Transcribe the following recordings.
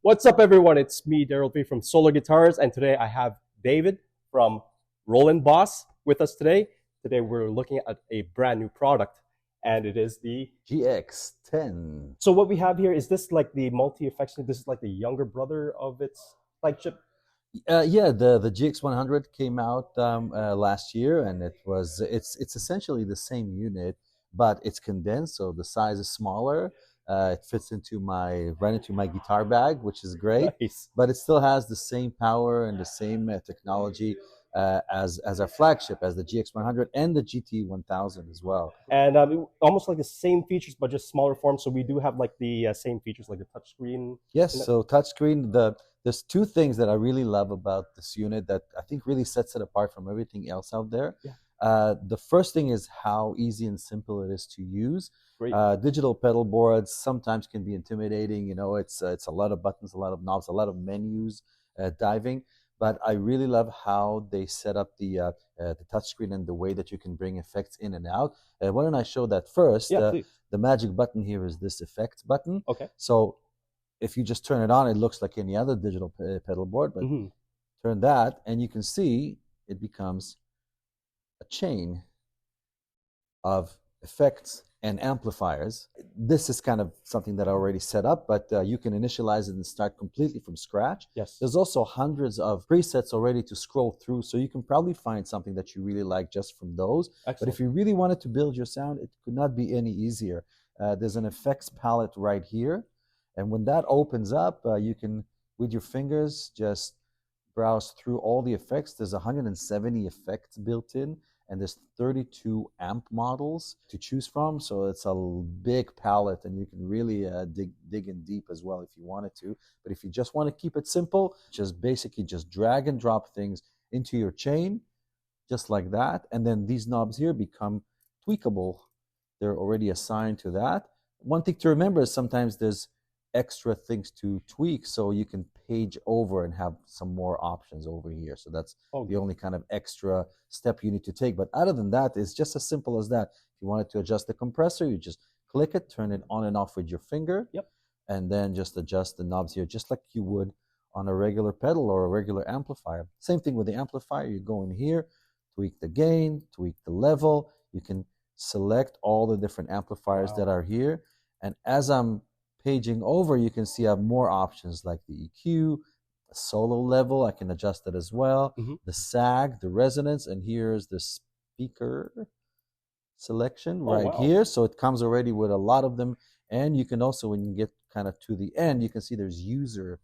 What's up, everyone? It's me, Daryl P from Solar Guitars, and today I have David from Roland Boss with us today. Today we're looking at a brand new product, and it is the GX-10. So what we have here is this like the multi-effects. This is like the younger brother of its flagship. Yeah, the GX-100 came out last year, and it's essentially the same unit, but it's condensed, so the size is smaller. It fits into right into my guitar bag, which is great. Nice. But it still has the same power and the same technology as our flagship, as the GX-100 and the GT-1000 as well. And almost like the same features, but just smaller form. So we do have like the same features, like the touchscreen. Yes, so touchscreen. There's two things that I really love about this unit that I think really sets it apart from everything else out there. Yeah. The first thing is how easy and simple it is to use. Great. Digital pedal boards sometimes can be intimidating. You know, it's a lot of buttons, a lot of knobs, a lot of menus, diving. But I really love how they set up the touchscreen and the way that you can bring effects in and out. Why don't I show that first? Yeah, please. The magic button here is this effects button. Okay. So if you just turn it on, it looks like any other digital pedal board, but turn that and you can see it becomes a chain of effects and amplifiers. This is kind of something that I already set up, but you can initialize it and start completely from scratch. Yes. There's also hundreds of presets already to scroll through, so you can probably find something that you really like just from those. Excellent. But if you really wanted to build your sound, it could not be any easier. There's an effects palette right here. And when that opens up, you can, with your fingers, just browse through all the effects. There's 170 effects built in, and there's 32 amp models to choose from. So it's a big palette, and you can really dig in deep as well if you wanted to. But if you just want to keep it simple, just basically just drag and drop things into your chain, just like that. And then these knobs here become tweakable. They're already assigned to that. One thing to remember is sometimes there's extra things to tweak, so you can page over and have some more options over here. So that's the only kind of extra step you need to take. But other than that, it's just as simple as that. If you wanted to adjust the compressor, you just click it, turn it on and off with your finger. Yep. And then just adjust the knobs here, just like you would on a regular pedal or a regular amplifier. Same thing with the amplifier. You go in here, tweak the gain, tweak the level. You can select all the different amplifiers that are here. And as I'm paging over, you can see I have more options like the EQ, the solo level, I can adjust it as well, the sag, the resonance, and here's the speaker selection here. So it comes already with a lot of them. And you can also, when you get kind of to the end, you can see there's user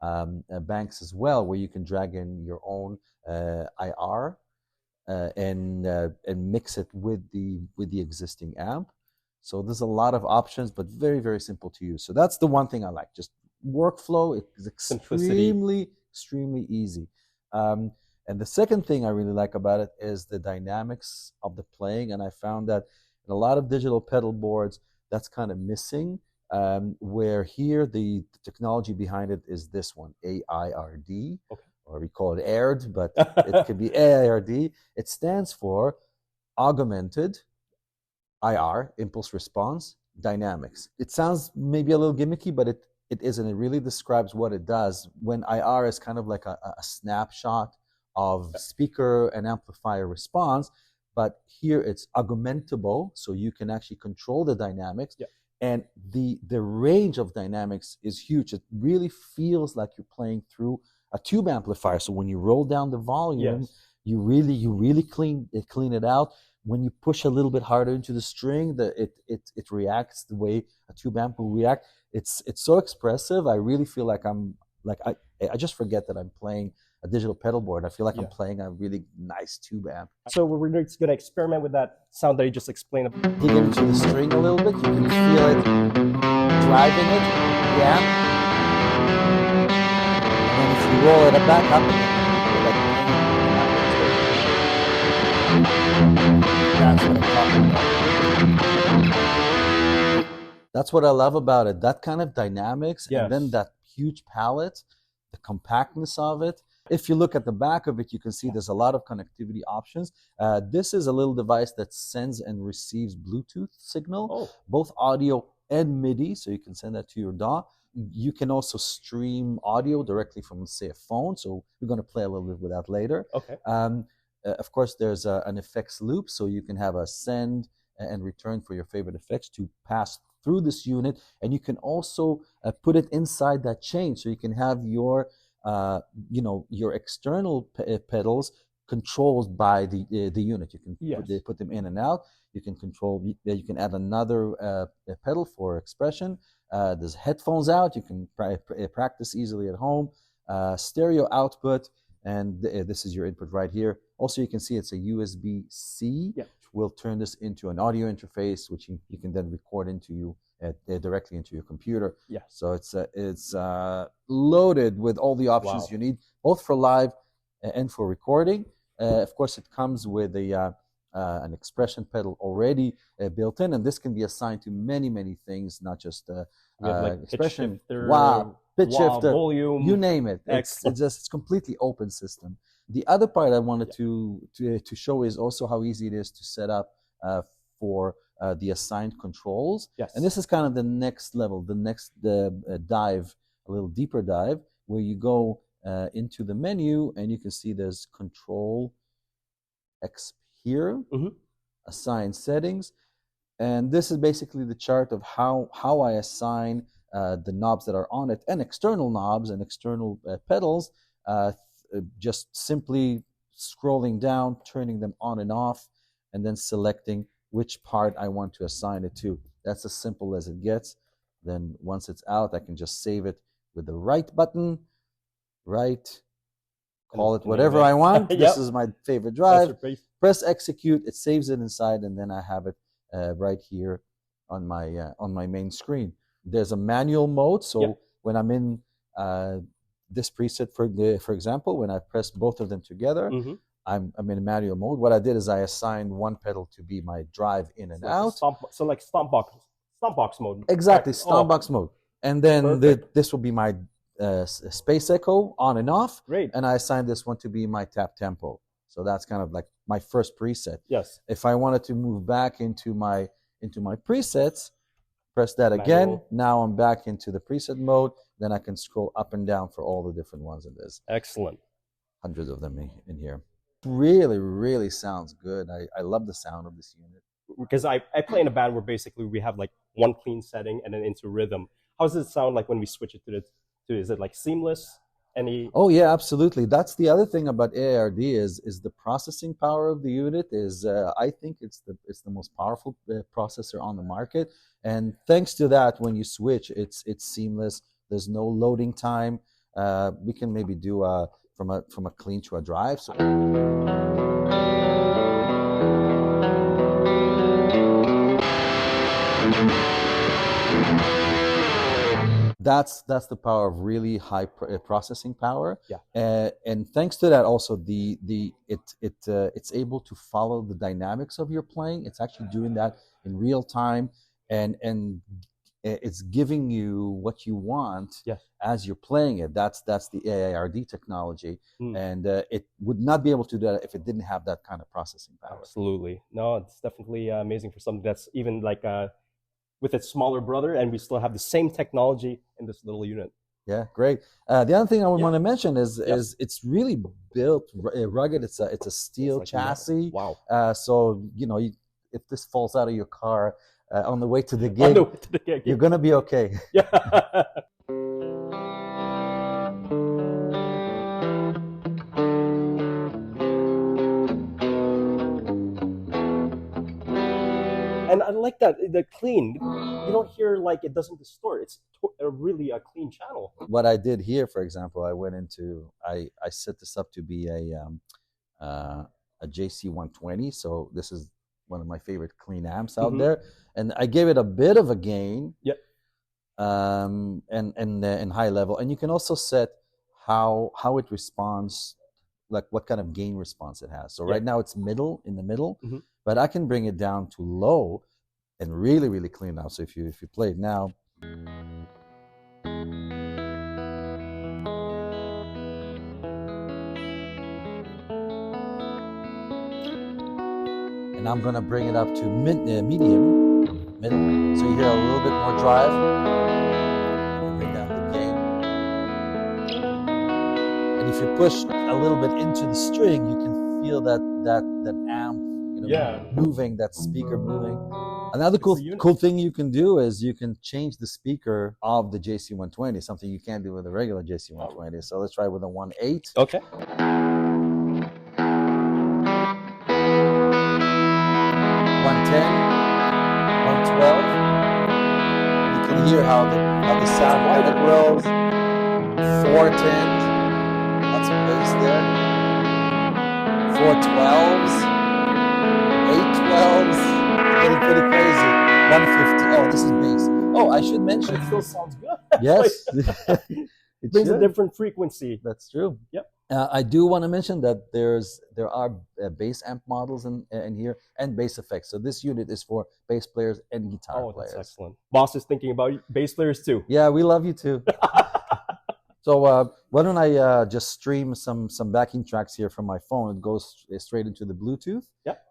banks as well, where you can drag in your own IR and mix it with the existing amp. So there's a lot of options, but very, very simple to use. So that's the one thing I like. Just workflow is extremely easy. And the second thing I really like about it is the dynamics of the playing. And I found that in a lot of digital pedal boards, that's kind of missing. Where here, the technology behind it is this one, AIRD, or we call it AIRD, but it could be AIRD. It stands for Augmented IR, impulse response, dynamics. It sounds maybe a little gimmicky, but it isn't. It really describes what it does. When IR is kind of like a snapshot of speaker and amplifier response, but here it's augmentable, so you can actually control the dynamics. Yeah. And the range of dynamics is huge. It really feels like you're playing through a tube amplifier. So when you roll down the volume, you really clean it out. When you push a little bit harder into the string, it reacts the way a tube amp will react. It's so expressive. I really feel like I just forget that I'm playing a digital pedal board. I feel like I'm playing a really nice tube amp. So we're just going to experiment with that sound that you just explained. Dig into the string a little bit. You can feel it driving it, the amp. And then if you roll it back up again, that's what I'm talking about. That's what I love about it. That kind of dynamics, and then that huge palette, the compactness of it. If you look at the back of it, you can see there's a lot of connectivity options. This is a little device that sends and receives Bluetooth signal, both audio and MIDI, so you can send that to your DAW. you can also stream audio directly from, say, a phone. So we're going to play a little bit with that later. Okay. Of course, there's an effects loop, so you can have a send and return for your favorite effects to pass through this unit, and you can also put it inside that chain, so you can have your your external pedals controlled by the unit. You can put them in and out. You can control. You can add another pedal for expression. There's headphones out. You can practice easily at home. Stereo output, and this is your input right here. Also, you can see it's a USB-C. Yeah. We'll turn this into an audio interface, which you can then record into directly into your computer. Yeah. So it's loaded with all the options you need, both for live and for recording. Of course, it comes with an expression pedal already built in, and this can be assigned to many things, not just expression. Pitch shifter, volume, you name it. It's completely open system. The other part I wanted to show is also how easy it is to set up for the assigned controls. Yes. And this is kind of the next level, the next dive, a little deeper dive, where you go into the menu and you can see there's Control X here, assign settings. And this is basically the chart of how I assign the knobs that are on it, and external knobs and external pedals, just simply scrolling down, turning them on and off, and then selecting which part I want to assign it to. That's as simple as it gets. Then once it's out, I can just save it with the right button, call it whatever I want. This is my favorite drive. Press execute, it saves it inside, and then I have it right here on my main screen. There's a manual mode, so when I'm in this preset, for example, when I press both of them together, I'm in manual mode. What I did is I assigned one pedal to be my drive in and out. So like stomp box mode. Exactly, stomp box mode. And then this will be my space echo on and off. Great. And I assigned this one to be my tap tempo. So that's kind of like my first preset. Yes. If I wanted to move back into my presets, press that again. Now I'm back into the preset mode. Then I can scroll up and down for all the different ones in this. Excellent. Hundreds of them in here. Really sounds good. I love the sound of this unit. Because I play in a band where basically we have like one clean setting and then into rhythm. How does it sound like when we switch it to is it like seamless? Oh yeah, absolutely. That's the other thing about AARD is the processing power of the unit is I think it's the most powerful processor on the market, and thanks to that, when you switch, it's seamless. There's no loading time. We can maybe do from a clean to a drive. So that's the power of really high processing power. Yeah. And thanks to that, also it's able to follow the dynamics of your playing. It's actually doing that in real time, and it's giving you what you want as you're playing it. That's the AARD technology, and it would not be able to do that if it didn't have that kind of processing power. Absolutely. No, it's definitely amazing for something that's even like with its smaller brother, and we still have the same technology in this little unit. Yeah, great. The other thing I want to mention is it's really built rugged. It's a steel chassis. Wow. So if this falls out of your car on the way to the gig, you're gonna be okay. Yeah. And I like that the clean. You don't hear like it doesn't distort. It's really a clean channel. What I did here, for example, I set this up to be a JC-120. So this is one of my favorite clean amps out there, and I gave it a bit of a gain. Yep. And high level, and you can also set how it responds, like what kind of gain response it has. So right now it's in the middle, but I can bring it down to low and really clean out. So if you play it now, and I'm gonna bring it up to medium, middle, so you hear a little bit more drive. Bring that And if you push a little bit into the string, you can feel that amp, moving, that speaker moving. Another cool thing you can do is you can change the speaker of the JC-120, something you can't do with a regular JC-120. So let's try with a 1.8. Okay. 110, 112. You can hear how the sound kind of grows. 410, lots of bass there. 412s, 812s, getting pretty crazy. 150. Oh, this is bass. Oh, I should mention. It still sounds good. Yes. It brings a different frequency. That's true. Yep. I do want to mention that there are bass amp models in here and bass effects. So this unit is for bass players and guitar players. That's excellent. Boss is thinking about bass players too. Yeah, we love you too. So why don't I just stream some backing tracks here from my phone? It goes straight into the Bluetooth. Yep.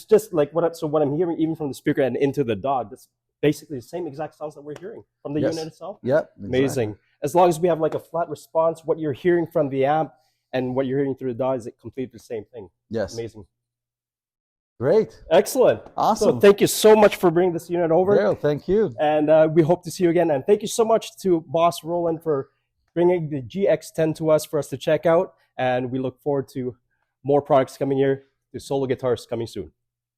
Just like what I'm hearing even from the speaker and into the DAW, that's basically the same exact sounds that we're hearing from the unit itself. Yep. Amazing. Exactly. As long as we have like a flat response, what you're hearing from the amp and what you're hearing through the DAW is completely the same thing. Yes. Amazing. Great. Excellent. Awesome. So thank you so much for bringing this unit over. Daryl, thank you. And we hope to see you again. And thank you so much to Boss Roland for bringing the GX-10 to us for us to check out. And we look forward to more products coming here, to solo guitars coming soon.